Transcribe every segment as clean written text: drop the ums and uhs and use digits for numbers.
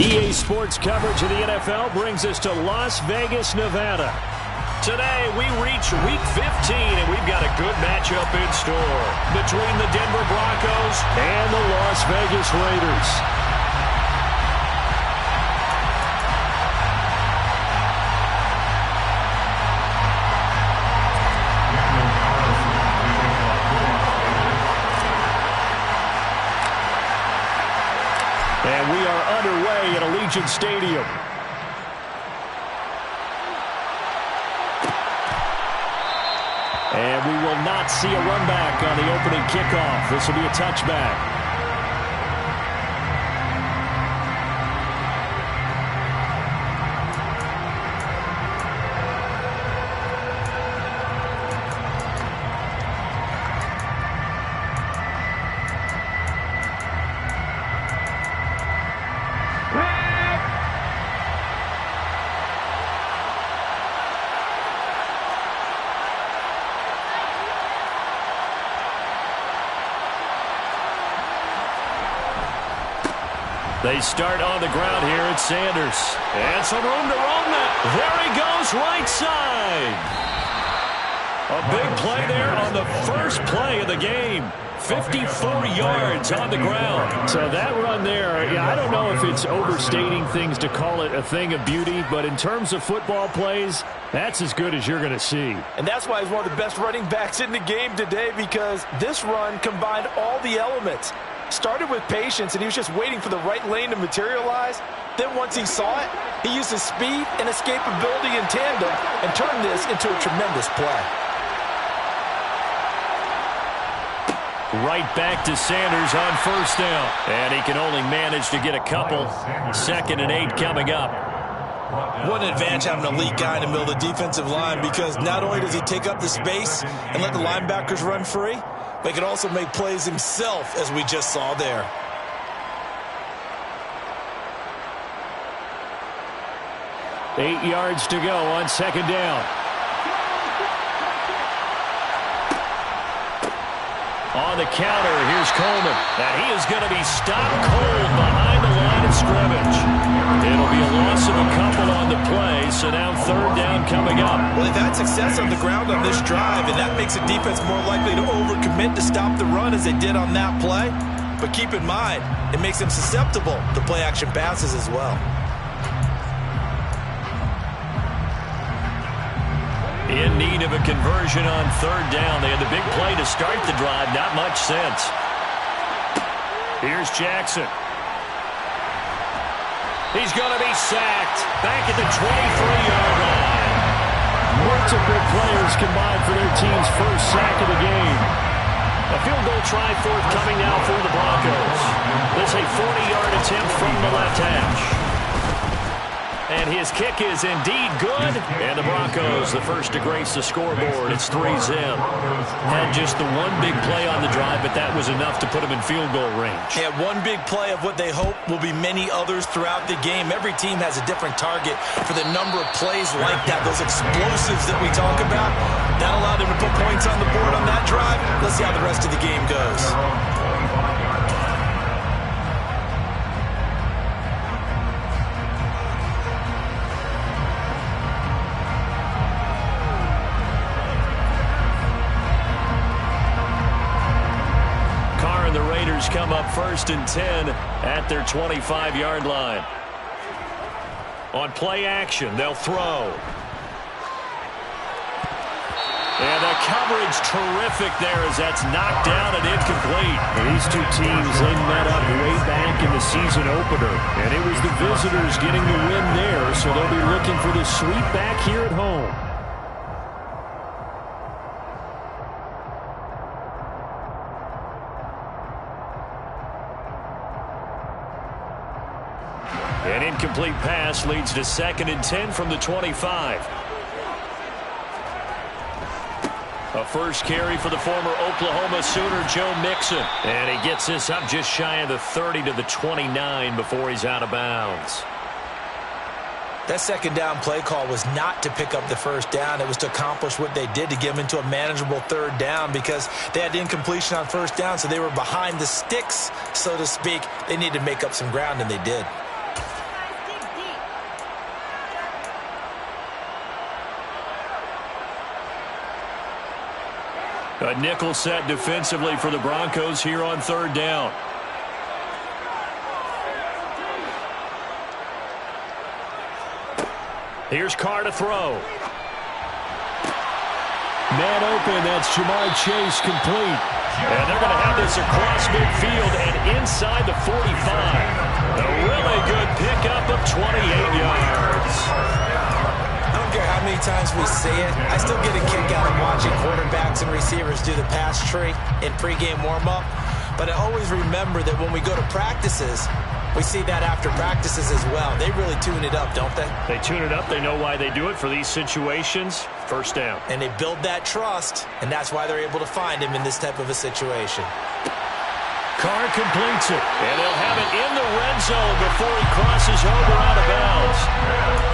EA Sports coverage of the NFL brings us to Las Vegas, Nevada. Today, we reach Week 15, and we've got a good matchup in store between the Denver Broncos and the Las Vegas Raiders. And we are underway at Allegiant Stadium. And we will not see a run back on the opening kickoff. This will be a touchback. They start on the ground here at Sanders. And some room to roam it. There he goes, right side. A big play there on the first play of the game. 54 yards on the ground. So that run there, I don't know if it's overstating things to call it a thing of beauty, but in terms of football plays, that's as good as you're going to see. And that's why he's one of the best running backs in the game today, because this run combined all the elements. Started with patience, and he was just waiting for the right lane to materialize. Then once he saw it, he used his speed and escapability in tandem and turned this into a tremendous play. Right back to Sanders on first down. And he can only manage to get a couple. 2nd and 8 coming up. What an advantage having an elite guy in the middle of the defensive line, because not only does he take up the space and let the linebackers run free, but he can also make plays himself, as we just saw there. Eight yards to go on 2nd down. On the counter, here's Coleman. And he is going to be stopped cold behind the line of scrimmage. It'll be a loss of a couple on the play, so now 3rd down coming up. Well, they've had success on the ground on this drive, and that makes the defense more likely to overcommit to stop the run as they did on that play. But keep in mind, it makes them susceptible to play-action passes as well. In need of a conversion on 3rd down. They had the big play to start the drive. Not much sense. Here's Jackson. He's going to be sacked. Back at the 23-yard line. Multiple players combined for their team's first sack of the game. A field goal try forthcoming now for the Broncos. This is a 40-yard attempt from the left hash. And his kick is indeed good. And the Broncos, the first to grace the scoreboard. It's 3-0. Had just the one big play on the drive, but that was enough to put him in field goal range. Yeah, one big play of what they hope will be many others throughout the game. Every team has a different target for the number of plays like that, those explosives that we talk about. That allowed him to put points on the board on that drive. Let's see how the rest of the game goes. Come up 1st and 10 at their 25-yard line. On play action, they'll throw. And the coverage terrific there as that's knocked down and incomplete. These two teams, they met up way back in the season opener. And it was the visitors getting the win there, so they'll be looking for the sweep back here at home. An incomplete pass leads to 2nd and 10 from the 25. A first carry for the former Oklahoma Sooner, Joe Mixon. And he gets this up just shy of the 30 to the 29 before he's out of bounds. That 2nd down play call was not to pick up the 1st down. It was to accomplish what they did, to get them into a manageable 3rd down, because they had incompletion on 1st down, so they were behind the sticks, so to speak. They needed to make up some ground, and they did. A nickel set defensively for the Broncos here on third down. Here's Carr to throw. Man open, that's Jamar Chase complete. And they're going to have this across midfield and inside the 45. A really good pickup of 28 yards. I don't care how many times we see it. I still get a kick out of watching quarterbacks and receivers do the pass tree in pregame warm-up. But I always remember that when we go to practices, we see that after practices as well. They really tune it up, don't they? They tune it up. They know why they do it for these situations. First down. And they build that trust, and that's why they're able to find him in this type of a situation. Carr completes it, and they'll have it in the red zone before he crosses over out of bounds.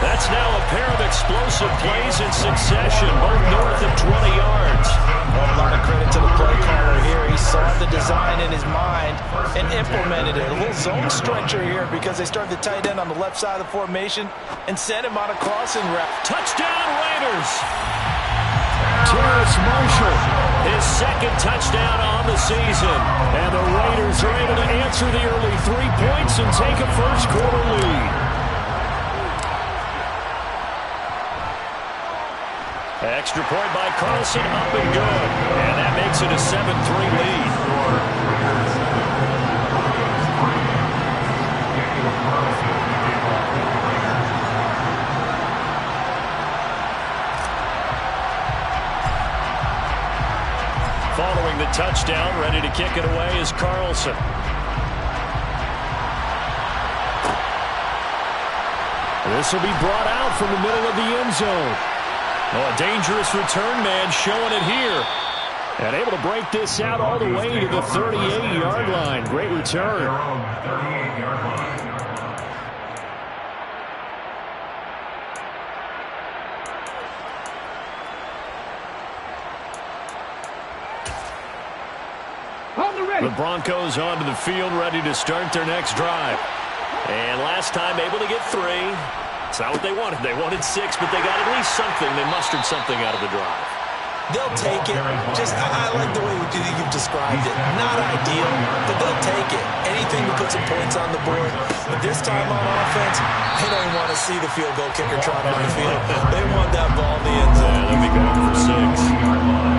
That's now a pair of explosive plays in succession, both north of 20 yards. Well, a lot of credit to the play caller here. He saw the design in his mind and implemented it. A little zone stretcher here because they started the tight end on the left side of the formation and sent him on a crossing route. Touchdown Raiders! Terrace Marshall, his second touchdown on the season. And the Raiders are able to answer the early 3 points and take a first quarter lead. Extra point by Carlson, up and good. And that makes it a 7-3 lead. Following the touchdown, ready to kick it away is Carlson. This will be brought out from the middle of the end zone. Oh, a dangerous return man showing it here. And able to break this out all the way to the 38-yard line. Great return. The Broncos onto the field, ready to start their next drive. And last time able to get 3. It's not what they wanted. They wanted 6, but they got at least something. They mustered something out of the drive. They'll take it. I like the way you've described it. Not ideal, but they'll take it. Anything to put some points on the board. But this time on offense, they don't want to see the field goal kicker trot on the field. They want that ball in the end zone. They'll be going for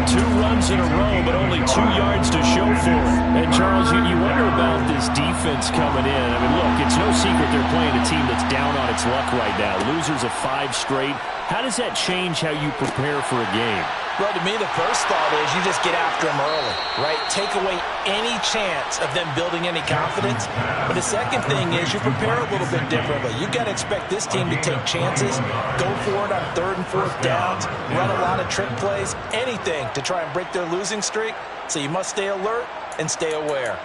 6. 2 runs in a row, but only 2 yards to show for it. And Charles, you wonder about this defense coming in. I mean, look, it's no secret they're playing a team that's down on its luck right now. Losers of 5 straight. How does that change how you prepare for a game? Well, to me, the first thought is you just get after them early, right? Take away any chance of them building any confidence. But the second thing is you prepare a little bit differently. You got to expect this team to take chances, go for it on 3rd and 4th downs, run a lot of trick plays, anything to try and break their losing streak. So you must stay alert and stay aware.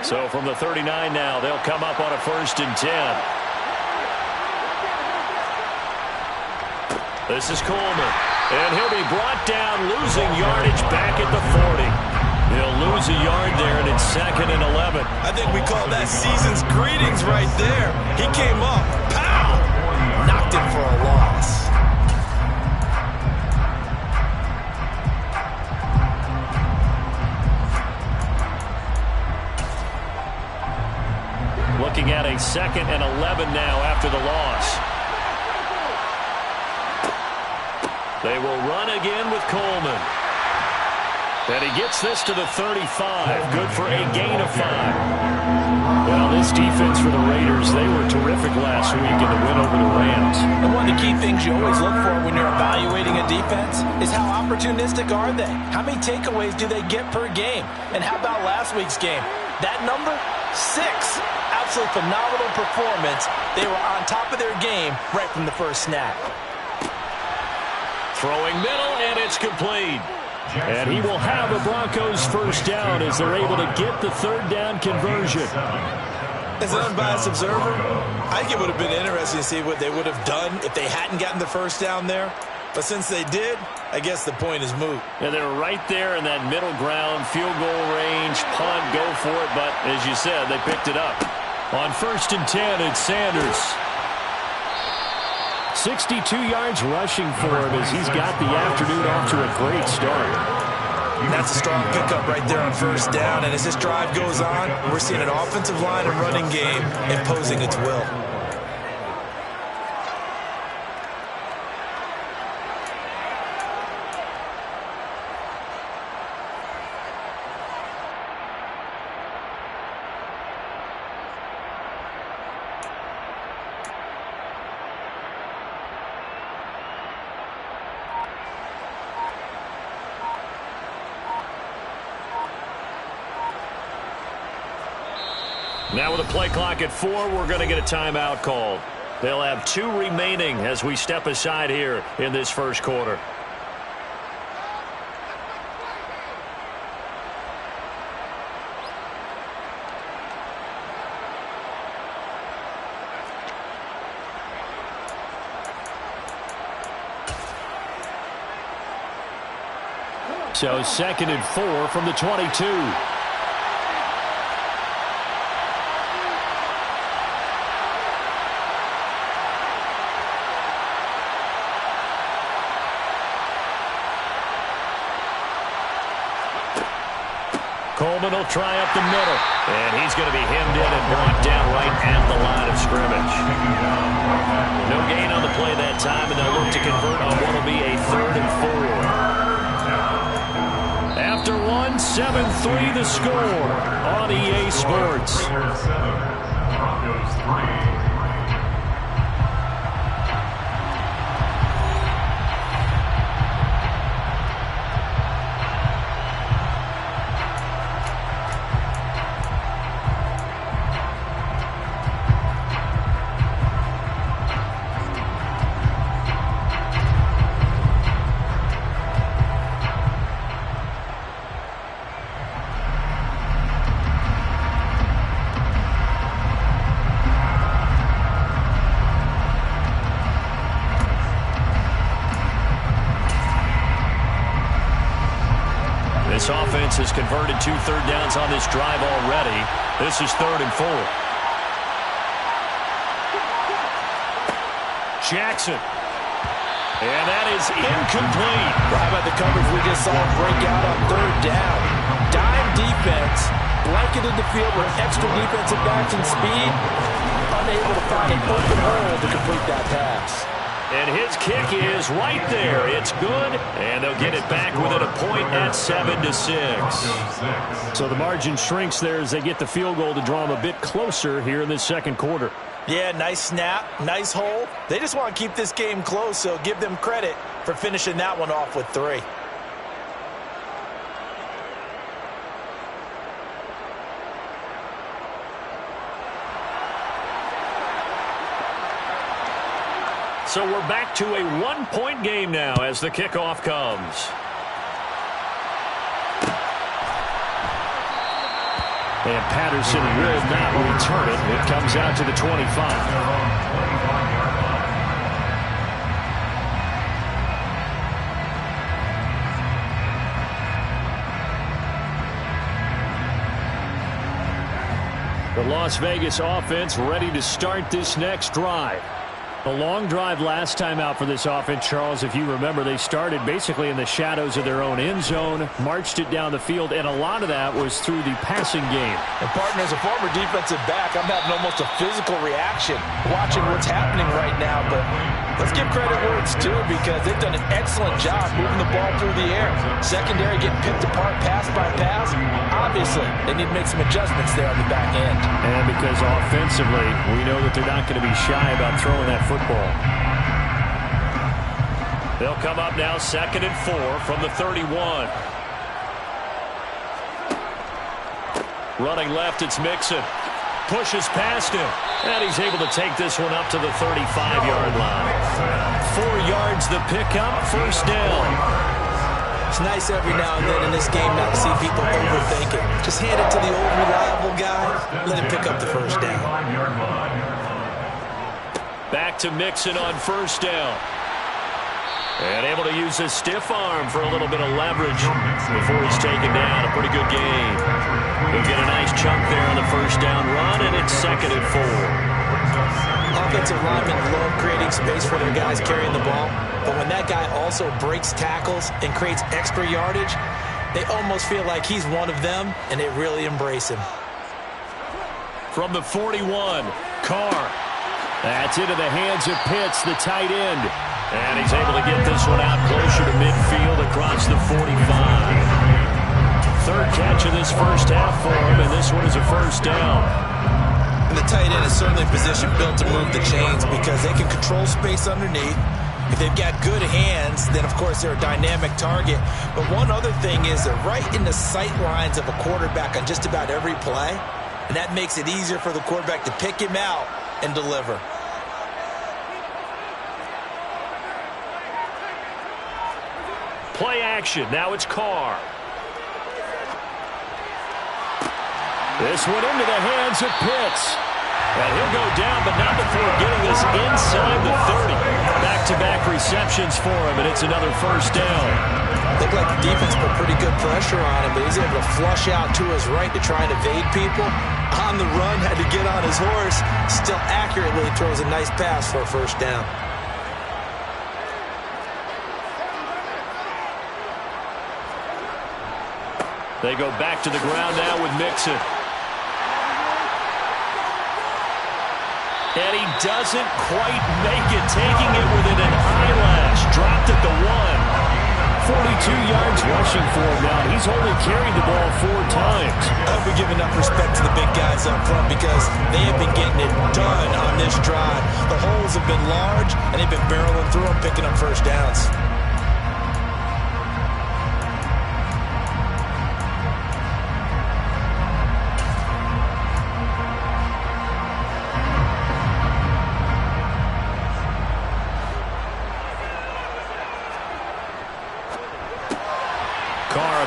So from the 39 now, they'll come up on a 1st and 10. This is Coleman, and he'll be brought down, losing yardage back at the 40. He'll lose a yard there, and it's 2nd and 11. I think we call that season's greetings right there. He came up, pow, knocked him for a loss. Looking at a 2nd and 11 now after the loss. They will run again with Coleman. And he gets this to the 35. Good for a gain of 5. Well, this defense for the Raiders, they were terrific last week in the win over the Rams. And one of the key things you always look for when you're evaluating a defense is how opportunistic are they? How many takeaways do they get per game? And how about last week's game? That number? 6. Absolutely phenomenal performance. They were on top of their game right from the first snap. Throwing middle, and it's complete. And he will have a Broncos first down as they're able to get the 3rd down conversion. As an unbiased observer, I think it would have been interesting to see what they would have done if they hadn't gotten the first down there. But since they did, I guess the point is moot. And they're right there in that middle ground, field goal range, punt, go for it. But as you said, they picked it up. On 1st and 10, it's Sanders. 62 yards rushing for him as he's got the afternoon off to a great start. That's a strong pickup right there on first down. And as this drive goes on, we're seeing an offensive line and running game imposing its will. Now with a play clock at 4, we're going to get a timeout called. They'll have 2 remaining as we step aside here in this first quarter. So 2nd and 4 from the 22. Coleman will try up the middle. And he's going to be hemmed in and brought down right at the line of scrimmage. No gain on the play that time, and they'll look to convert on what will be a 3rd and 4. After 1, 7-3 the score on EA Sports. Broncos 3. This offense has converted 2 third downs on this drive already. This is 3rd and 4. Jackson. And that is incomplete. Well, how about the coverage we just saw break out on 3rd down? Dime defense, blanketed the field with extra defensive backs and speed, unable to find an open hole to complete that pass. And his kick is right there. It's good, and they'll get it back within a point at 7-6. So the margin shrinks there as they get the field goal to draw them a bit closer here in this second quarter. Yeah, nice snap, nice hold. They just want to keep this game close, so give them credit for finishing that one off with 3. So we're back to a 1-point game now as the kickoff comes. And Patterson will not return it. It comes out to the 25. The Las Vegas offense ready to start this next drive. A long drive last time out for this offense, Charles. If you remember, they started basically in the shadows of their own end zone, marched it down the field, and a lot of that was through the passing game. And, partner, as a former defensive back, I'm having almost a physical reaction watching what's happening right now. But let's give credit where it's due because they've done an excellent job moving the ball through the air. Secondary getting picked apart pass by pass. Obviously, they need to make some adjustments there on the back end. And because offensively, we know that they're not going to be shy about throwing that football. They'll come up now 2nd and 4 from the 31. Running left, it's Mixon. Pushes past him. And he's able to take this one up to the 35-yard line. 4 yards the pickup, first down. It's nice every now and then in this game not to see people overthink it. Just hand it to the old reliable guy. Let him pick up the first down. Back to Mixon on first down. And able to use his stiff arm for a little bit of leverage before he's taken down. A pretty good game. He'll get a nice chunk there on the first down run, and it's 2nd and 4. offensive linemen love creating space for their guys carrying the ball, but when that guy also breaks tackles and creates extra yardage, they almost feel like he's one of them, and they really embrace him. From the 41, Carr. That's into the hands of Pitts, the tight end. And he's able to get this one out closer to midfield across the 45. Third catch of this first half for him, and this one is a first down. And the tight end is certainly a position built to move the chains because they can control space underneath. If they've got good hands, then, of course, they're a dynamic target. But one other thing is they're right in the sight lines of a quarterback on just about every play, and that makes it easier for the quarterback to pick him out and deliver. Play action. Now it's Carr. This one into the hands of Pitts. And he'll go down, but not before getting us inside the 30. Back-to-back receptions for him, and it's another first down. Looked like the defense put pretty good pressure on him, but he's able to flush out to his right to try and evade people. On the run, had to get on his horse. Still accurately throws a nice pass for a first down. They go back to the ground now with Mixon. And he doesn't quite make it, taking it within an eyelash. Dropped at the 1. 42 yards rushing for him now. He's only carried the ball 4 times. I hope we give enough respect to the big guys up front because they have been getting it done on this drive. The holes have been large, and they've been barreling through them, picking up first downs.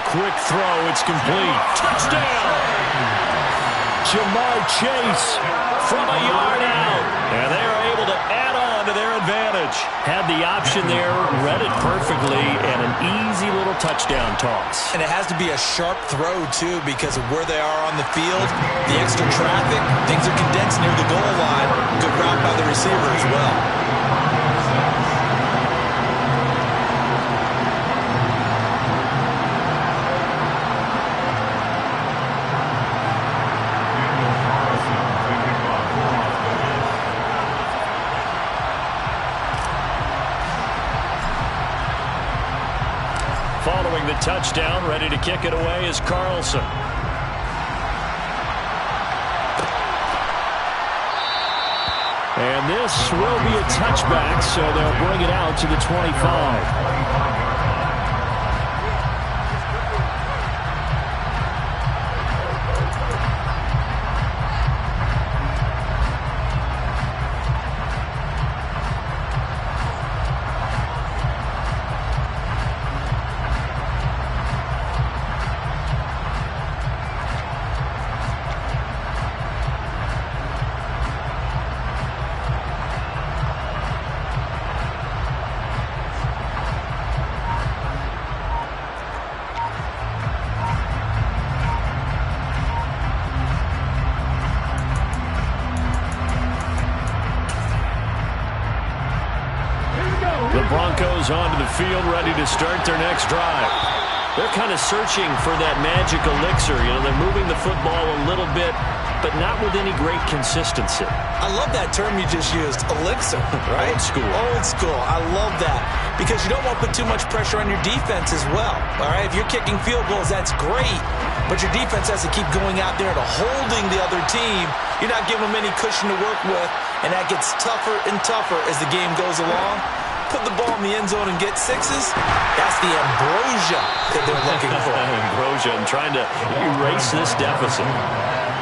Quick throw, it's complete. Touchdown! Jamar Chase from a yard out. And they are able to add on to their advantage. Had the option there, read it perfectly, and an easy little touchdown toss. And it has to be a sharp throw, too, because of where they are on the field. The extra traffic, things are condensed near the goal line. Good route by the receiver as well. Following the touchdown, ready to kick it away is Carlson. And this will be a touchback, so they'll bring it out to the 25. The Broncos onto the field, ready to start their next drive. They're kind of searching for that magic elixir. You know, they're moving the football a little bit, but not with any great consistency. I love that term you just used, elixir, right? Old school. Old school. I love that because you don't want to put too much pressure on your defense as well, all right? If you're kicking field goals, that's great, but your defense has to keep going out there to holding the other team. You're not giving them any cushion to work with, and that gets tougher and tougher as the game goes along. Put the ball in the end zone and get sixes, that's the ambrosia that they're looking for. Ambrosia and trying to erase this deficit.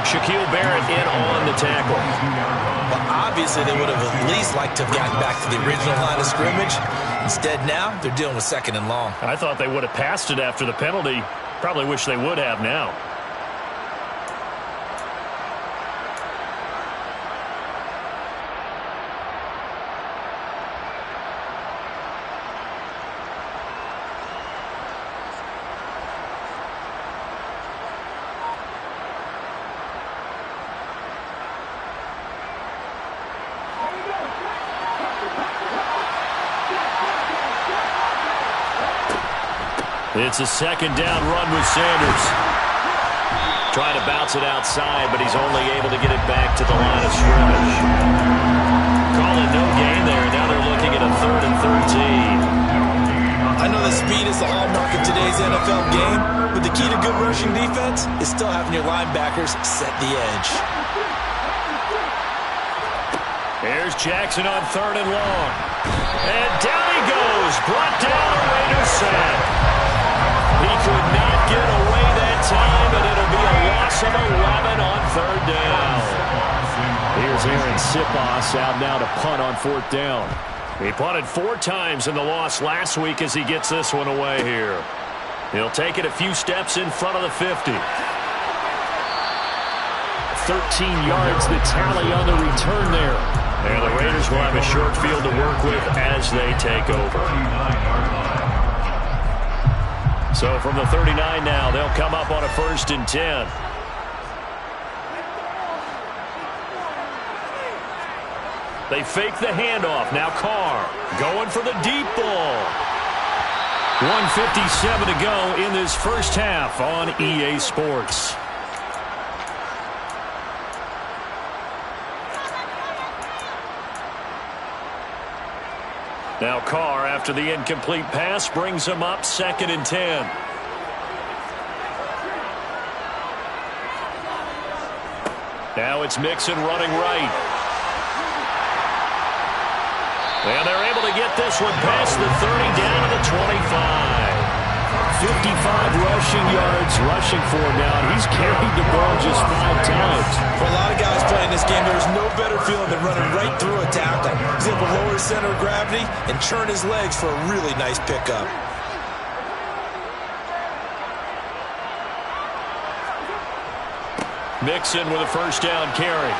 Shaquille Barrett in on the tackle. Well, obviously they would have at least liked to have gotten back to the original line of scrimmage. Instead now, they're dealing with second and long. I thought they would have passed it after the penalty. Probably wish they would have now. It's a second down run with Sanders. Trying to bounce it outside, but he's only able to get it back to the line of scrimmage. Calling no gain there. Now they're looking at a 3rd and 13. I know that speed is the hallmark of today's NFL game, but the key to good rushing defense is still having your linebackers set the edge. Here's Jackson on 3rd and long. And down he goes. Brought down a Raiders sack. He could not get away that time, and it'll be a loss of 11 on 3rd down. Here's Aaron Sipos out now to punt on 4th down. He punted 4 times in the loss last week as he gets this one away here. He'll take it a few steps in front of the 50. 13 yards the tally on the return there. And the Raiders will have a short field to work with as they take over. So from the 39 now, they'll come up on a 1st and 10. They fake the handoff. Now Carr going for the deep ball. 1:57 to go in this first half on EA Sports. Now Carr, after the incomplete pass, brings him up 2nd and 10. Now it's Mixon running right. And they're able to get this one past the 30 down to the 25. 55 rushing yards rushing for him now. And he's carried the ball just 5 times. For a lot of guys playing this game, there's no better feeling than running right through a tackle. He's able to lower his center of gravity and churn his legs for a really nice pickup. Mixon with a 1st down carry.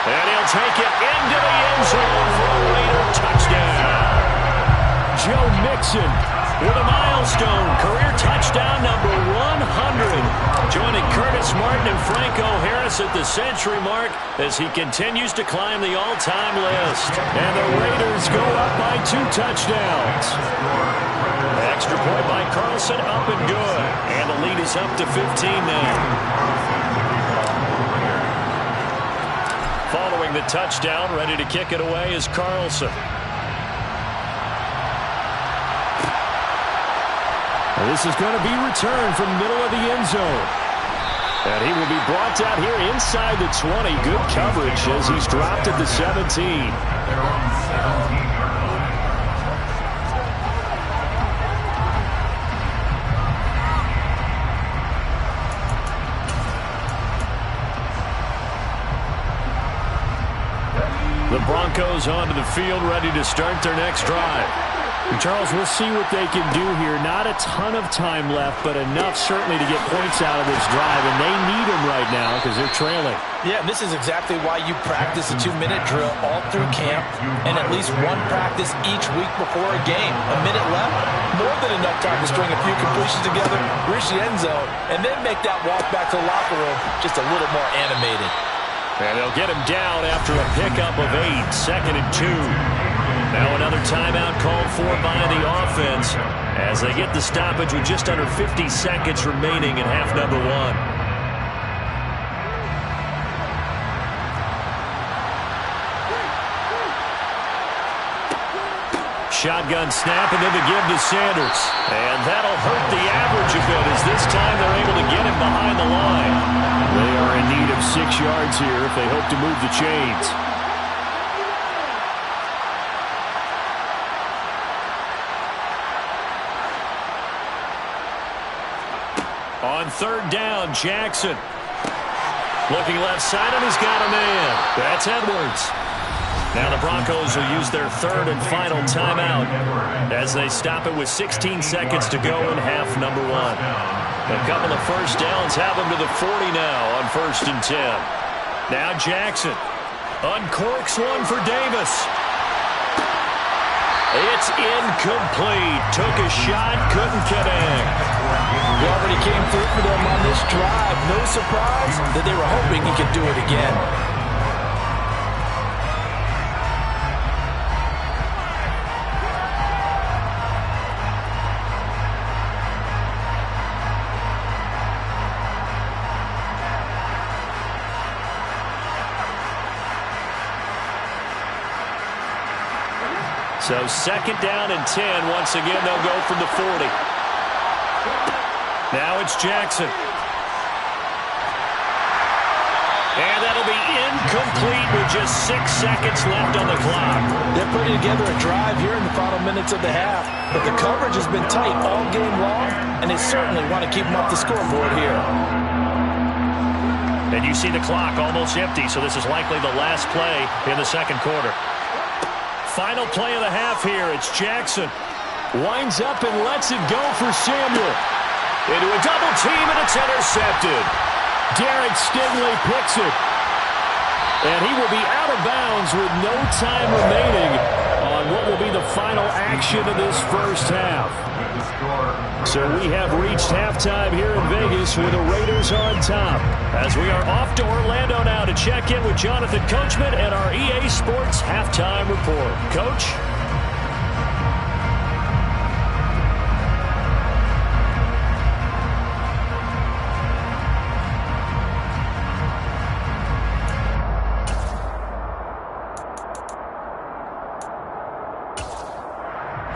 And he'll take it into the end zone for a Raider touchdown. Joe Mixon with a milestone career touchdown number 100. Joining Curtis Martin and Franco Harris at the century mark as he continues to climb the all-time list. And the Raiders go up by 2 touchdowns. Extra point by Carlson, up and good. And the lead is up to 15 now. Following the touchdown, ready to kick it away is Carlson. This is going to be returned from the middle of the end zone. And he will be brought down here inside the 20. Good coverage as he's dropped at the 17. The Broncos onto the field, ready to start their next drive. And Charles, we'll see what they can do here. Not a ton of time left, but enough certainly to get points out of this drive, and they need them right now because they're trailing. Yeah, and this is exactly why you practice a 2-minute drill all through camp and at least one practice each week before a game. A minute left, more than enough time to string a few completions together, reach the end zone, and then make that walk back to the locker room just a little more animated. And they'll get him down after a pickup of 8, 2nd and 2. Now another timeout called for by the offense as they get the stoppage with just under 50 seconds remaining in half number 1. Shotgun snap and then the give to Sanders. And that'll hurt the average a bit as this time they're able to get him behind the line. They are in need of 6 yards here if they hope to move the chains. On 3rd down, Jackson. Looking left side, and he's got a man. That's Edwards. Now the Broncos will use their 3rd and final timeout as they stop it with 16 seconds to go in half number 1. A couple of 1st downs have them to the 40 now on 1st and 10. Now Jackson uncorks one for Davis. It's incomplete. Took a shot, couldn't connect. He already came through for them on this drive. No surprise that they were hoping he could do it again. So 2nd down and 10. Once again, they'll go from the 40. Now it's Jackson. And that'll be incomplete with just 6 seconds left on the clock. They're putting together a drive here in the final minutes of the half. But the coverage has been tight all game long, and they certainly want to keep them off the scoreboard here. And you see the clock almost empty, so this is likely the last play in the second quarter. Final play of the half here. It's Jackson. Winds up and lets it go for Samuel. Into a double team, and it's intercepted. Derek Stingley picks it. And he will be out of bounds with no time remaining on what will be the final action of this first half. So we have reached halftime here in Vegas with the Raiders on top. As we are off to Orlando now to check in with Jonathan Coachman and our EA Sports Halftime Report. Coach?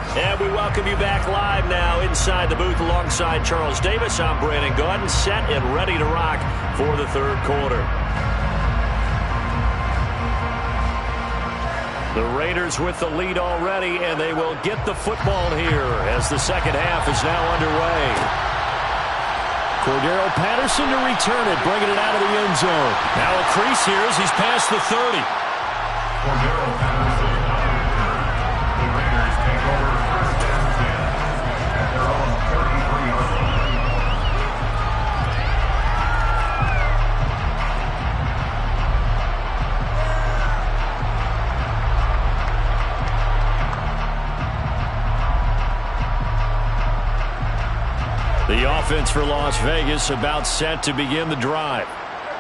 And we welcome you back live now inside the booth alongside Charles Davis. I'm Brandon Gaudin, set and ready to rock for the third quarter. The Raiders with the lead already, and they will get the football here as the second half is now underway. Cordero Patterson to return it, bringing it out of the end zone. Now a crease here as he's past the 30. Cordero Patterson. The Raiders take over first and 10 at their own 33-yard line. The offense for Las Vegas about set to begin the drive.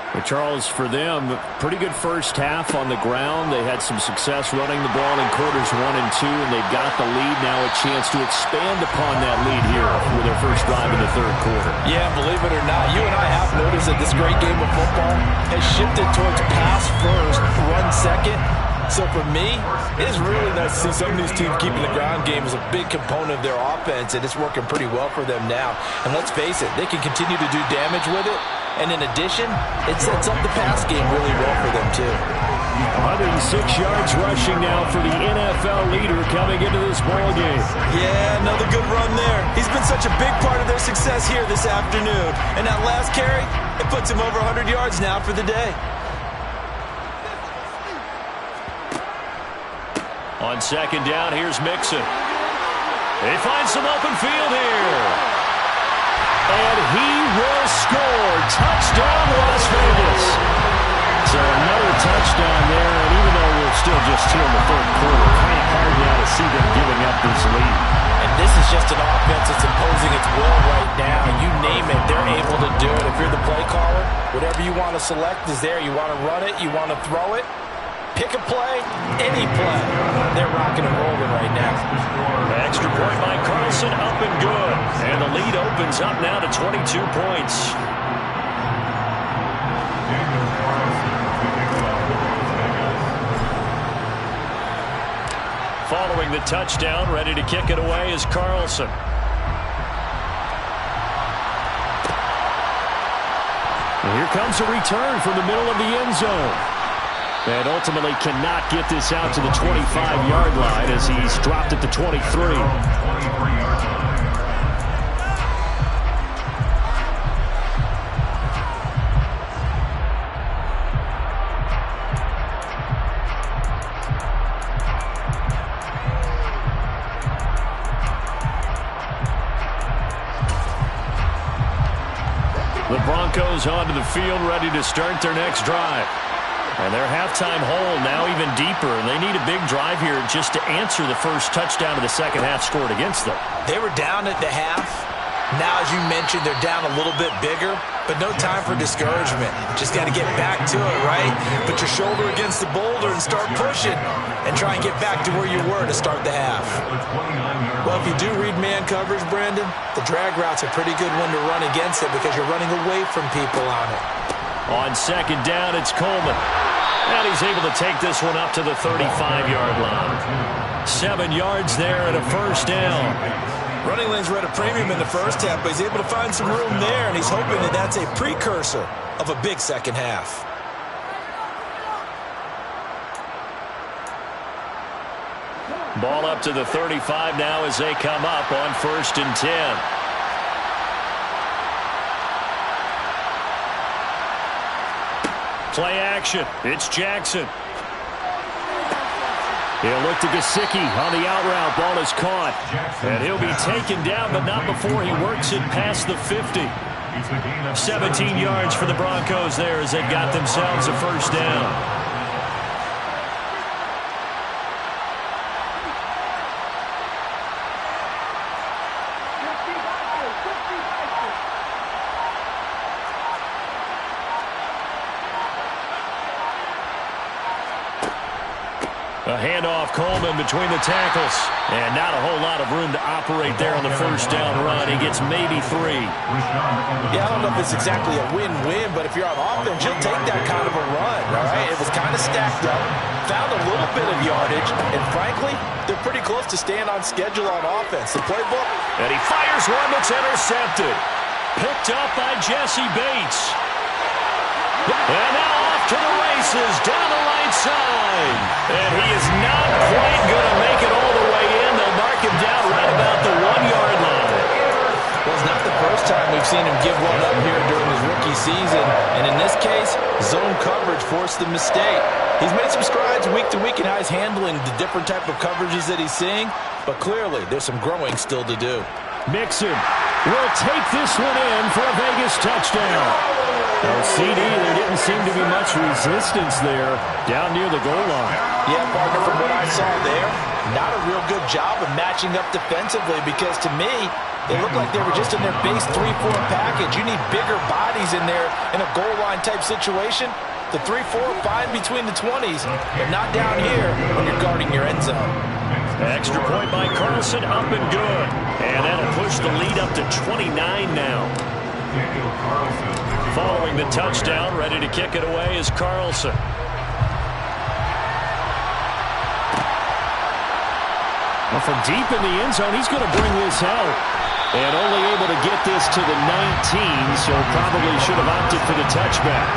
But Charles, for them, pretty good first half on the ground. They had some success running the ball in quarters 1 and 2, and they've got the lead now, a chance to expand upon that lead here with their first drive in the third quarter. Yeah, believe it or not, you and I have noticed that this great game of football has shifted towards pass first, run second. So for me, it is really nice to see some of these teams keeping the ground game as a big component of their offense, and it's working pretty well for them now. And let's face it, they can continue to do damage with it. And in addition, it sets up the pass game really well for them, too. 106 yards rushing now for the NFL leader coming into this ball game. Yeah, another good run there. He's been such a big part of their success here this afternoon. And that last carry, it puts him over 100 yards now for the day. On second down, here's Mixon. They find some open field here. And he will score. Touchdown, Las Vegas. So another touchdown there, and even though we're still just here in the third quarter, kind of hard now to see them giving up this lead. And this is just an offense that's imposing its will right now. You name it, they're able to do it. If you're the play caller, whatever you want to select is there. You want to run it, you want to throw it. Pick a play, any play. They're rocking and rolling right now. Extra point by Carlson, up and good. And the lead opens up now to 22 points. Following the touchdown, ready to kick it away is Carlson. And here comes a return from the middle of the end zone. And ultimately cannot get this out to the 25-yard line as he's dropped at the 23. The Broncos onto the field, ready to start their next drive. And their halftime hole now even deeper, and they need a big drive here just to answer the first touchdown of the second half scored against them. They were down at the half. Now, as you mentioned, they're down a little bit bigger, but no time for discouragement. Just got to get back to it, right? Put your shoulder against the boulder and start pushing and try and get back to where you were to start the half. Well, if you do read man coverage, Brandon, the drag route's a pretty good one to run against it because you're running away from people on it. On second down, it's Coleman. And he's able to take this one up to the 35-yard line. 7 yards there and a first down. Running lanes were at a premium in the first half, but he's able to find some room there, and he's hoping that that's a precursor of a big second half. Ball up to the 35 now as they come up on 1st and 10. Play action. It's Jackson. He'll look to Gesicki on the out route. Ball is caught. And he'll be taken down, but not before he works it past the 50. 17 yards for the Broncos there as they got themselves a first down. A handoff, Coleman between the tackles. And not a whole lot of room to operate there on the first down run. He gets maybe 3. Yeah, I don't know if it's exactly a win-win, but if you're on offense, you'll take that kind of a run, all right? It was kind of stacked up, found a little bit of yardage, and frankly, they're pretty close to staying on schedule on offense. The playbook. And he fires one that's intercepted. Picked up by Jesse Bates. And now off to the races, down the right side. And he is not quite going to make it all the way in. They'll mark him down right about the 1-yard line. Well, it's not the first time we've seen him give one up here during his rookie season. And in this case, zone coverage forced the mistake. He's made some strides week to week in how he's handling the different type of coverages that he's seeing. But clearly, there's some growing still to do. Mixon will take this one in for a Vegas touchdown. Well, CD, there didn't seem to be much resistance there down near the goal line. Yeah, partner, from what I saw there, not a real good job of matching up defensively because to me, they looked like they were just in their base 3-4 package. You need bigger bodies in there in a goal line type situation. The 3-4, fine between the 20s, but not down here when you're guarding your end zone. Extra point by Carlson, up and good. And that'll push the lead up to 29 now. Following the touchdown, ready to kick it away is Carlson. Well, from deep in the end zone, he's going to bring this out. And only able to get this to the 19, so probably should have opted for the touchback.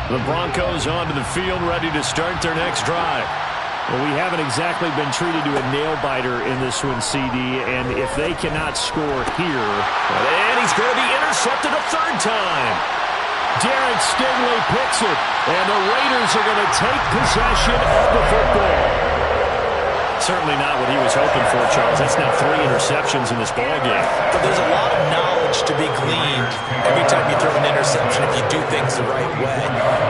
The Broncos onto the field, ready to start their next drive. Well, we haven't exactly been treated to a nail-biter in this one, CD, and if they cannot score here, and he's going to be intercepted a third time. Derek Stingley picks it, and the Raiders are going to take possession of the football. Certainly not what he was hoping for, Charles. That's now 3 interceptions in this ballgame. But there's a lot of knowledge to be gleaned every time you throw an interception if you do things the right way.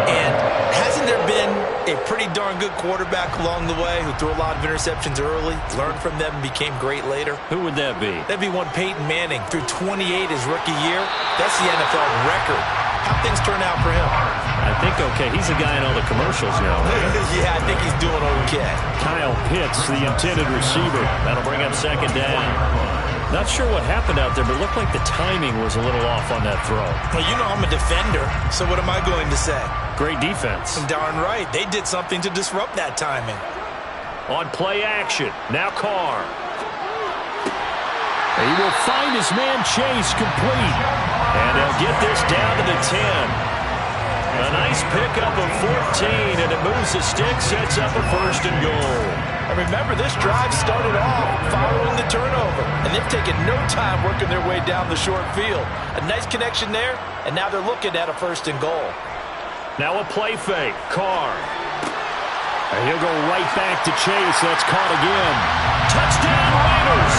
And hasn't there been a pretty darn good quarterback along the way who threw a lot of interceptions early, learned from them, and became great later? Who would that be? That'd be one Peyton Manning. Threw 28 his rookie year. That's the NFL record. How things turn out for him? I think okay. He's the guy in all the commercials now. Yeah, I think he's doing okay. Kyle Pitts, the intended receiver. That'll bring up second down. Not sure what happened out there, but it looked like the timing was a little off on that throw. Well, you know I'm a defender, so what am I going to say? Great defense. Darn right. They did something to disrupt that timing. On play action. Now Carr. He will find his man Chase complete. And they'll get this down to the 10. A nice pickup of 14, and it moves the stick, sets up a first and goal. And remember, this drive started off following the turnover, and they've taken no time working their way down the short field. A nice connection there, and now they're looking at a first and goal. Now a play fake. Carr. And he'll go right back to Chase. That's caught again. Touchdown, Raiders!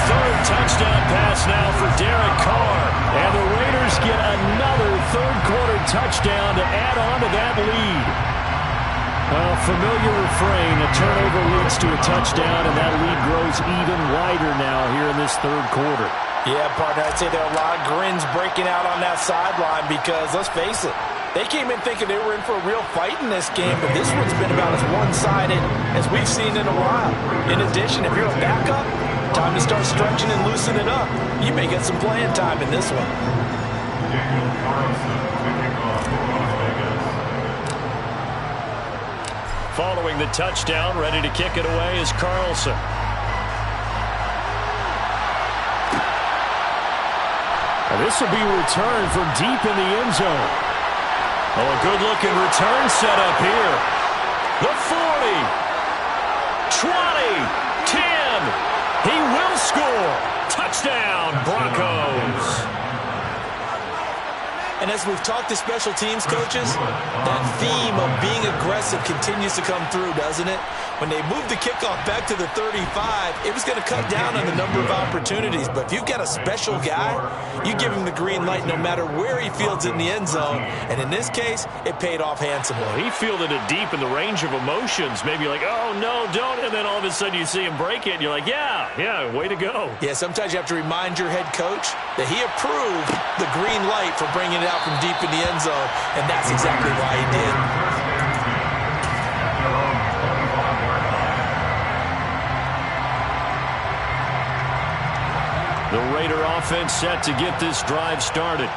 Third touchdown pass now for Derek Carr. And the Raiders get another third-quarter touchdown to add on to that lead. A familiar refrain, a turnover leads to a touchdown, and that lead grows even wider now here in this third quarter. Yeah, partner, I'd say there are a lot of grins breaking out on that sideline because, let's face it, They came in thinking they were in for a real fight in this game, but this one's been about as one-sided as we've seen in a while. In addition, if you're a backup, time to start stretching and loosening up. You may get some playing time in this one. Following the touchdown, ready to kick it away is Carlson. This will be returned from deep in the end zone. Oh, a good-looking return set up here. The 40, 20, 10. He will score. Touchdown, Broncos. And as we've talked to special teams coaches, that theme of being aggressive continues to come through, doesn't it? When they moved the kickoff back to the 35, it was going to cut down on the number of opportunities. But if you've got a special guy, you give him the green light no matter where he fields it in the end zone. And in this case, it paid off handsomely. Well, he fielded it deep in the range of emotions. Maybe like, oh, no, don't. And then all of a sudden you see him break it, and you're like, yeah, way to go. Yeah, sometimes you have to remind your head coach that he approved the green light for bringing it out from deep in the end zone, and that's exactly why he did. The Raider offense set to get this drive started.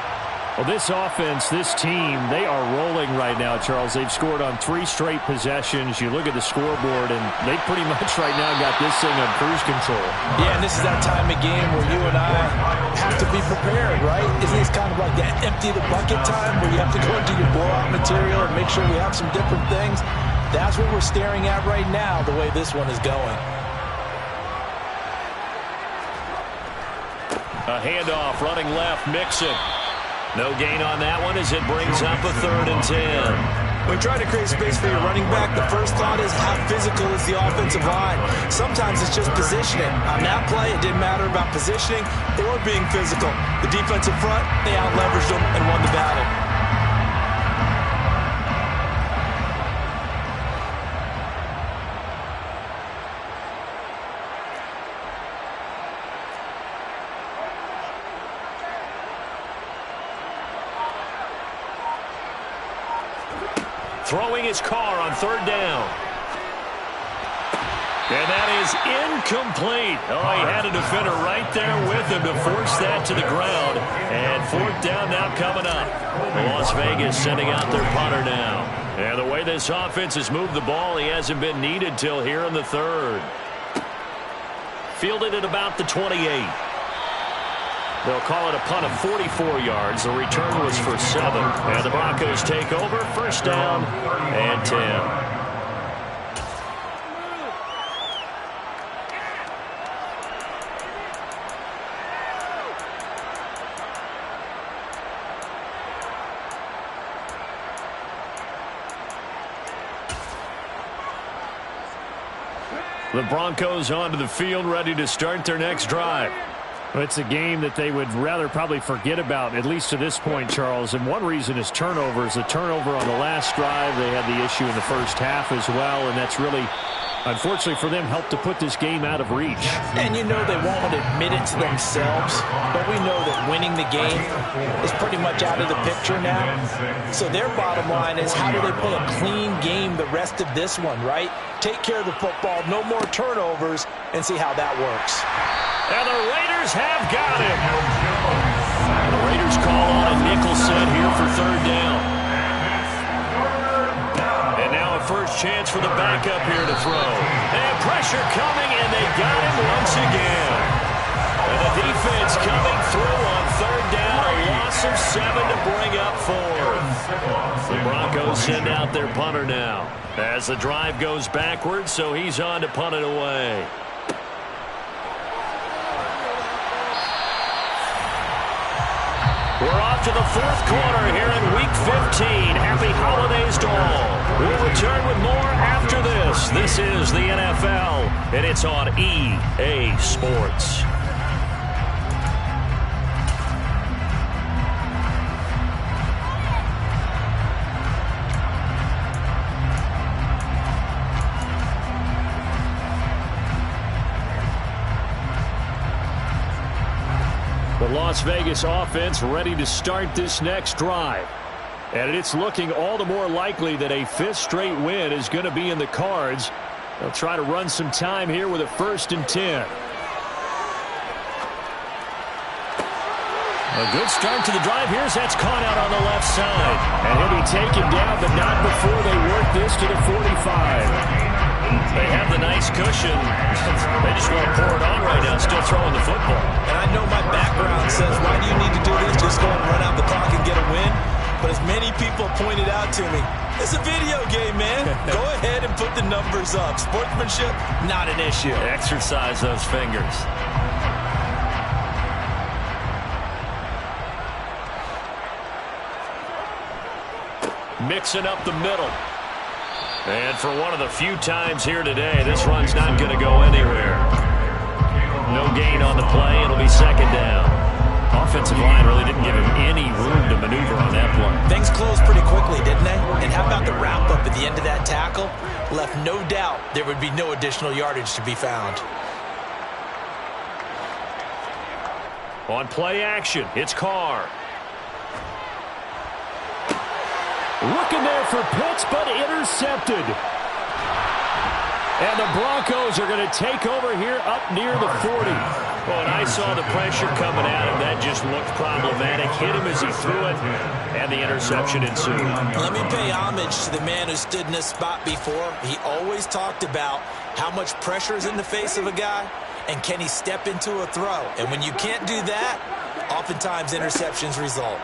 Well, this offense, this team, they are rolling right now, Charles. They've scored on 3 straight possessions. You look at the scoreboard, and they pretty much right now got this thing on cruise control. Yeah, and this is that time of game where you and I have to be prepared, right? Isn't this kind of like that empty the bucket time where you have to go into your blowout material and make sure we have some different things? That's what we're staring at right now, the way this one is going. A handoff, running left, Mixon. No gain on that one as it brings up a 3rd and 10. When trying to create space for your running back, the first thought is how physical is the offensive line. Sometimes it's just positioning. On that play, it didn't matter about positioning or being physical. The defensive front, they out-leveraged them and won the battle. Throwing his car on 3rd down. And that is incomplete. Oh, he had a defender right there with him to force that to the ground. And 4th down now coming up. Las Vegas sending out their punter now. And the way this offense has moved the ball, he hasn't been needed till here in the 3rd. Fielded at about the 28. They'll call it a punt of 44 yards. The return was for 7. And the Broncos take over. 1st down and 10. The Broncos onto the field, ready to start their next drive. Well, it's a game that they would rather probably forget about, at least to this point, Charles. And one reason is turnovers. The turnover on the last drive, they had the issue in the first half as well, and that's really, unfortunately for them, helped to put this game out of reach. And you know they won't admit it to themselves, but we know that winning the game is pretty much out of the picture now. So their bottom line is, how do they play a clean game the rest of this one, right? Take care of the football, no more turnovers, and see how that works. And the Raiders have got him. The Raiders call on a nickel set here for 3rd down. And now a first chance for the backup here to throw. And pressure coming, and they got him once again. And the defense coming through on 3rd down. A loss of 7 to bring up 4th. The Broncos send out their punter now as the drive goes backwards, so he's on to punt it away. We're off to the 4th quarter here in Week 15. Happy holidays to all. We'll return with more after this. This is the NFL, and it's on EA Sports. The Las Vegas offense ready to start this next drive. And it's looking all the more likely that a fifth straight win is going to be in the cards. They'll try to run some time here with a 1st and 10. A good start to the drive. That's caught out on the left side. And he'll be taken down, but not before they work this to the 45. They have the nice cushion. They just want to pour it on right now, still throwing the football. And I know my background says, why do you need to do this? Just go and run out the clock and get a win. But as many people pointed out to me, it's a video game, man. Go ahead and put the numbers up. Sportsmanship, not an issue. Exercise those fingers. Mixing up the middle. And for one of the few times here today, this run's not going to go anywhere. No gain on the play. It'll be 2nd down. Offensive line really didn't give him any room to maneuver on that play. Things closed pretty quickly, didn't they? And how about the wrap-up at the end of that tackle? Left no doubt there would be no additional yardage to be found. On play action, it's Carr. Looking there for Pitts, but intercepted. And the Broncos are going to take over here up near the 40. Well, and I saw the pressure coming at him. That just looked problematic. Hit him as he threw it, and the interception ensued. Let me pay homage to the man who stood in this spot before. He always talked about how much pressure is in the face of a guy, and can he step into a throw. And when you can't do that, oftentimes interceptions result.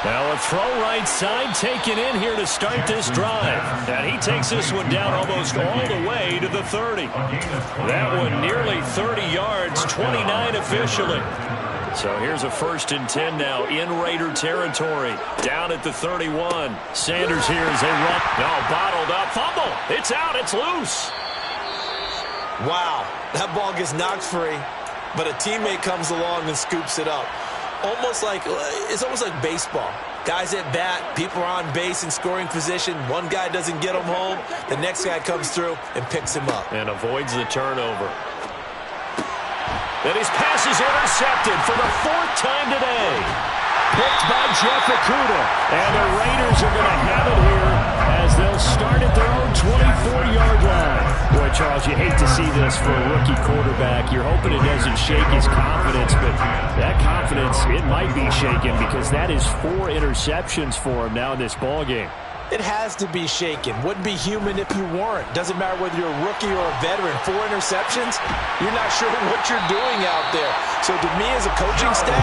Now a throw right side taken in here to start this drive. And he takes this one down almost all the way to the 30. That one nearly 30 yards, 29 officially. So here's a 1st and 10 now in Raider territory. Down at the 31. Sanders here as they run. No, bottled up. Fumble. It's out. It's loose. Wow. That ball gets knocked free, but a teammate comes along and scoops it up. It's almost like baseball. Guys at bat, people are on base in scoring position. One guy doesn't get him home. The next guy comes through and picks him up. And avoids the turnover. And his pass is intercepted for the 4th time today. Picked by Jeff Okudah. And the Raiders are going to have it here as they'll start at their own 24-yard line. Boy, Charles, you hate to see this for a rookie quarterback. You're hoping it doesn't shake his confidence, but that confidence, it might be shaken because that is 4 interceptions for him now in this ballgame. It has to be shaken. Wouldn't be human if you weren't. Doesn't matter whether you're a rookie or a veteran. 4 interceptions, you're not sure what you're doing out there. So to me as a coaching staff,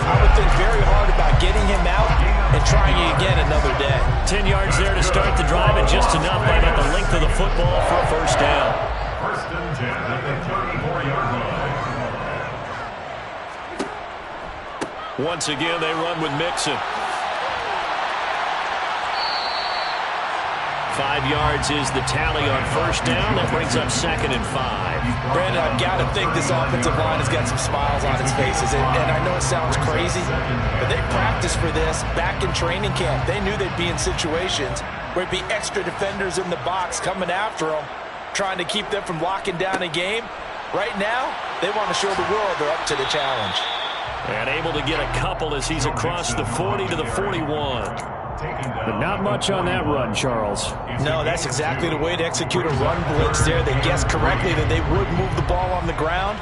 I would think very hard about getting him out and trying it again another day. 10 yards there to start the drive, and just enough by about the length of the football for a 1st down. 1st and 10 at the 34-yard line. Once again, they run with Mixon. 5 yards is the tally on 1st down. That brings up 2nd and 5. Brandon, I've got to think this offensive line has got some smiles on its faces. And I know it sounds crazy, but they practiced for this back in training camp. They knew they'd be in situations where it'd be extra defenders in the box coming after them, trying to keep them from locking down a game. Right now, they want to show the world they're up to the challenge. And able to get a couple as he's across the 40 to the 41. But not much on that run, Charles. No, that's exactly the way to execute a run blitz there. They guessed correctly that they would move the ball on the ground,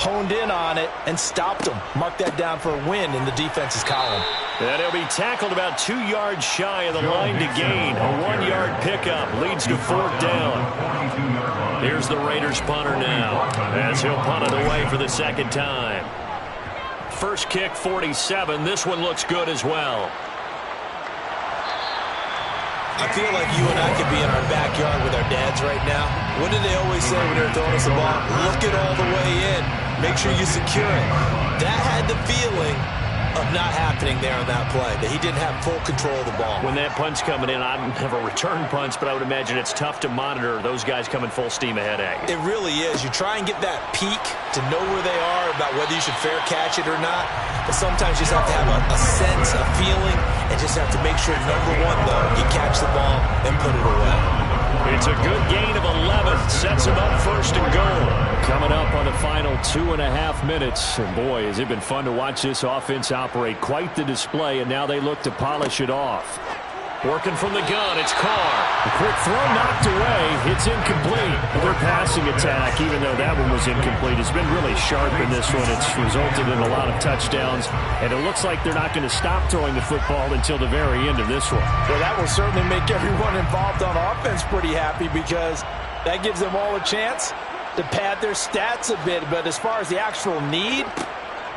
honed in on it, and stopped them. Mark that down for a win in the defense's column. And he'll be tackled about 2 yards shy of the line to gain. A 1-yard pickup leads to 4th down. Here's the Raiders punter now as he'll punt it away for the 2nd time. First kick, 47. This one looks good as well. I feel like you and I could be in our backyard with our dads right now. What did they always say when they were throwing us the ball? Look it all the way in. Make sure you secure it. That had the feeling of not happening there on that play, that he didn't have full control of the ball. When that punt's coming in, I don't have a return punch, but I would imagine it's tough to monitor those guys coming full steam ahead at you. It really is. You try and get that peek to know where they are, about whether you should fair catch it or not. But sometimes you just have to have a sense, a feeling, and just have to make sure, number one, though, you catch the ball and put it away. It's a good gain of 11. Sets him up 1st and goal. Coming up on the final 2.5 minutes. And boy, has it been fun to watch this offense operate. Quite the display, and now they look to polish it off. Working from the gun, it's Carr. A quick throw knocked away. It's incomplete. Their passing attack, even though that one was incomplete, has been really sharp in this one. It's resulted in a lot of touchdowns, and it looks like they're not going to stop throwing the football until the very end of this one. Well, that will certainly make everyone involved on offense pretty happy, because that gives them all a chance to pad their stats a bit. But as far as the actual need,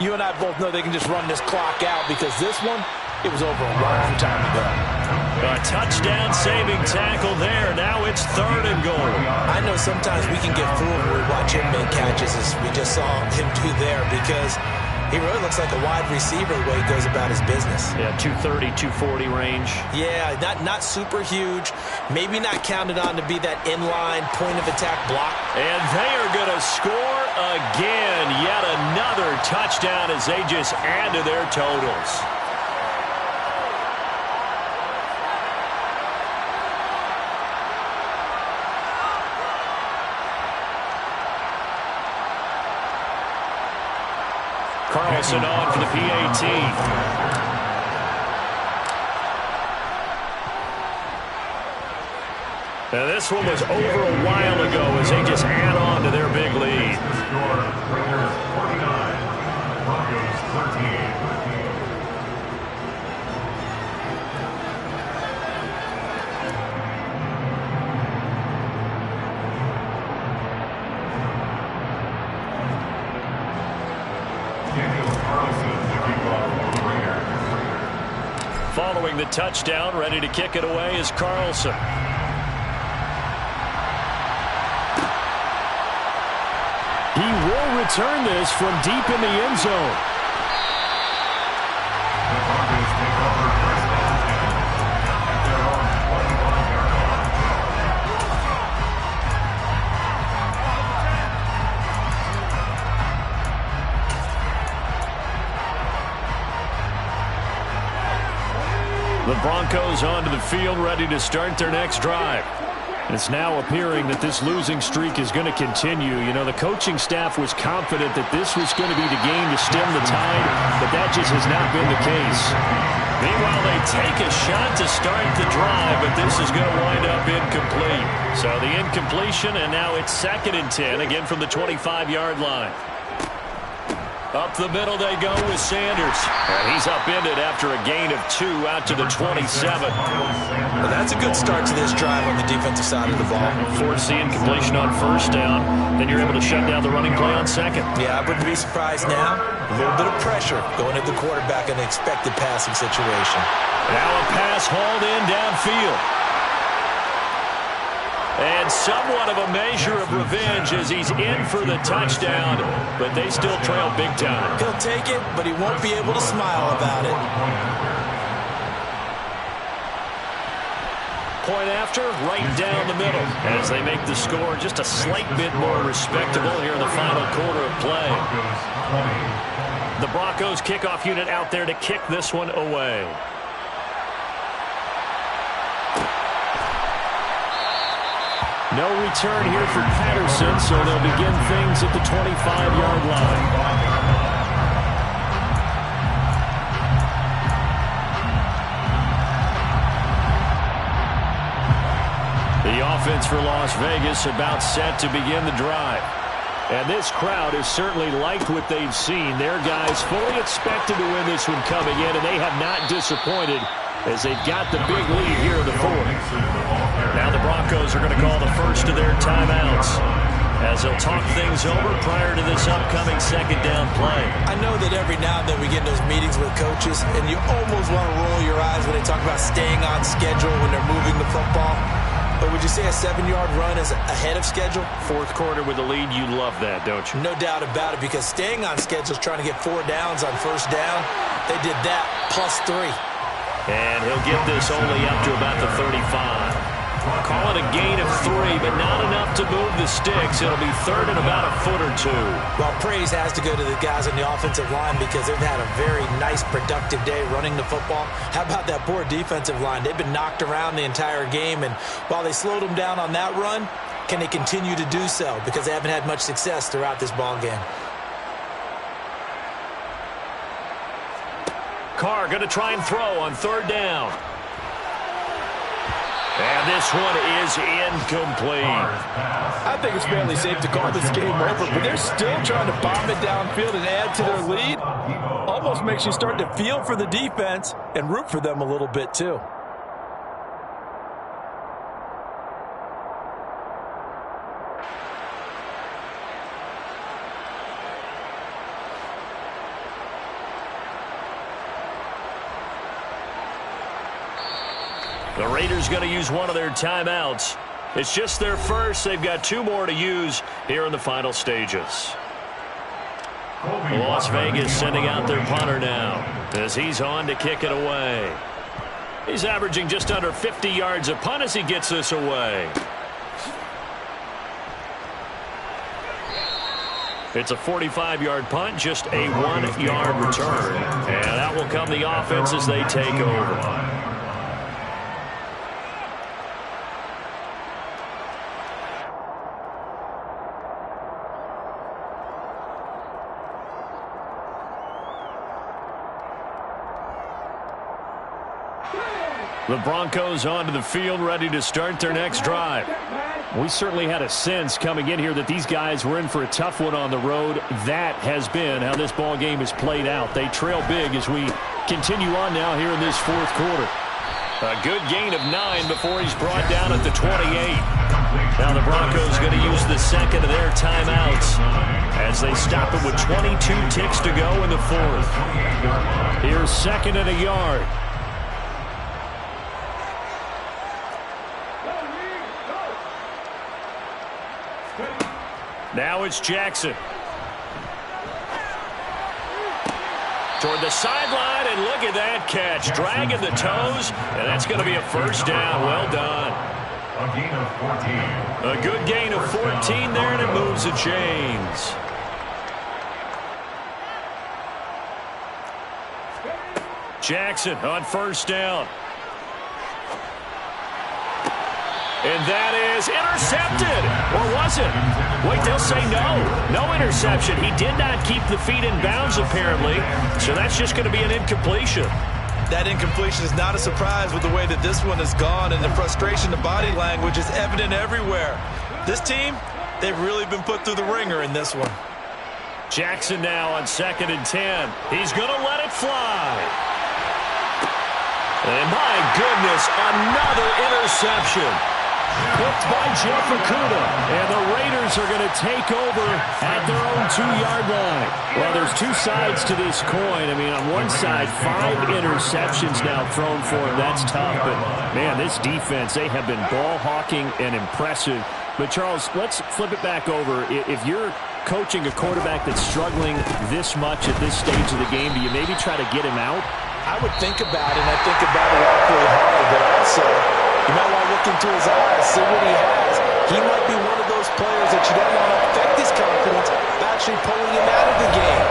you and I both know they can just run this clock out, because this one, it was over a long time ago. A touchdown-saving tackle there. Now it's 3rd and goal. I know sometimes we can get fooled when we watch him make catches, as we just saw him do there, because he really looks like a wide receiver the way he goes about his business. Yeah, 230, 240 range. Yeah, not super huge. Maybe not counted on to be that inline point-of-attack block. And they are going to score again. Yet another touchdown as they just add to their totals. Carlson on for the PAT. Now this one was over a while ago as they just add on to their big lead. Score, Raiders 49, Broncos 13. Following the touchdown, ready to kick it away is Carlson. He will return this from deep in the end zone. The Broncos take over first and 10 at their own 21-yard line. The Broncos onto the field, ready to start their next drive. It's now appearing that this losing streak is going to continue. You know, the coaching staff was confident that this was going to be the game to stem the tide, but that just has not been the case. Meanwhile, they take a shot to start the drive, but this is going to wind up incomplete. So the incompletion, and now it's 2nd and 10, again from the 25-yard line. Up the middle they go with Sanders. And he's upended after a gain of 2 out to the 27. Well, that's a good start to this drive on the defensive side of the ball. Force the incompletion on 1st down. Then you're able to shut down the running play on 2nd. Yeah, I wouldn't be surprised now. A little bit of pressure going at the quarterback in an expected passing situation. Now a pass hauled in downfield. And somewhat of a measure of revenge as he's in for the touchdown, but they still trail big time. He'll take it, but he won't be able to smile about it. Point after, right down the middle, as they make the score just a slight bit more respectable here in the final quarter of play. The Broncos kickoff unit out there to kick this one away. No return here for Patterson, so they'll begin things at the 25-yard line. The offense for Las Vegas about set to begin the drive. And this crowd has certainly liked what they've seen. Their guys fully expected to win this one coming in, and they have not disappointed as they've got the big lead here in the 4th. Now the Broncos are going to call the first of their timeouts as they'll talk things over prior to this upcoming 2nd down play. I know that every now and then we get in those meetings with coaches, and you almost want to roll your eyes when they talk about staying on schedule when they're moving the football. But would you say a 7-yard run is ahead of schedule? 4th quarter with the lead, you love that, don't you? No doubt about it, because staying on schedule is trying to get 4 downs on 1st down. They did that plus 3. And he'll get this only up to about the 35. Call it a gain of 3, but not enough to move the sticks. It'll be 3rd and about a foot or 2. Well, praise has to go to the guys on the offensive line because they've had a very nice, productive day running the football. How about that poor defensive line? They've been knocked around the entire game, and while they slowed them down on that run, can they continue to do so? Because they haven't had much success throughout this ball game. Carr going to try and throw on third down. And this one is incomplete. I think it's fairly safe to call this game over, but they're still trying to bomb it downfield and add to their lead. Almost makes you start to feel for the defense and root for them a little bit too. The Raiders going to use one of their timeouts. It's just their first. They've got 2 more to use here in the final stages. Las Vegas sending out their punter now as he's on to kick it away. He's averaging just under 50 yards a punt as he gets this away. It's a 45-yard punt, just a 1-yard return. And out will come the offense as they take over. The Broncos onto the field, ready to start their next drive. We certainly had a sense coming in here that these guys were in for a tough one on the road. That has been how this ball game has played out. They trail big as we continue on now here in this fourth quarter. A good gain of 9 before he's brought down at the 28. Now the Broncos going to use the second of their timeouts as they stop it with 22 ticks to go in the fourth. Here's second and a yard. Now it's Jackson. Toward the sideline, and look at that catch. Dragging the toes, and that's going to be a first down. Well done. A gain of 14. A good gain of 14 there, and it moves the chains. Jackson on first down. And that is intercepted. Or was it? Wait, they'll say no. No interception. He did not keep the feet in bounds, apparently. So that's just going to be an incompletion. That incompletion is not a surprise with the way that this one has gone, and the frustration, the body language is evident everywhere. This team, they've really been put through the ringer in this one. Jackson now on 2nd and 10. He's going to let it fly. And my goodness, another interception. Picked by Jeff Okudah. And the Raiders are going to take over at their own 2-yard line. Well, there's 2 sides to this coin. I mean, on one side, 5 interceptions now thrown for him. That's tough. But, man, this defense, they have been ball hawking and impressive. But, Charles, let's flip it back over. If you're coaching a quarterback that's struggling this much at this stage of the game, do you maybe try to get him out? I would think about it, and I think about it awfully hard, but also, you might want to look into his eyes, see what he has. He might be one of those players that you don't want to affect his confidence by actually pulling him out of the game.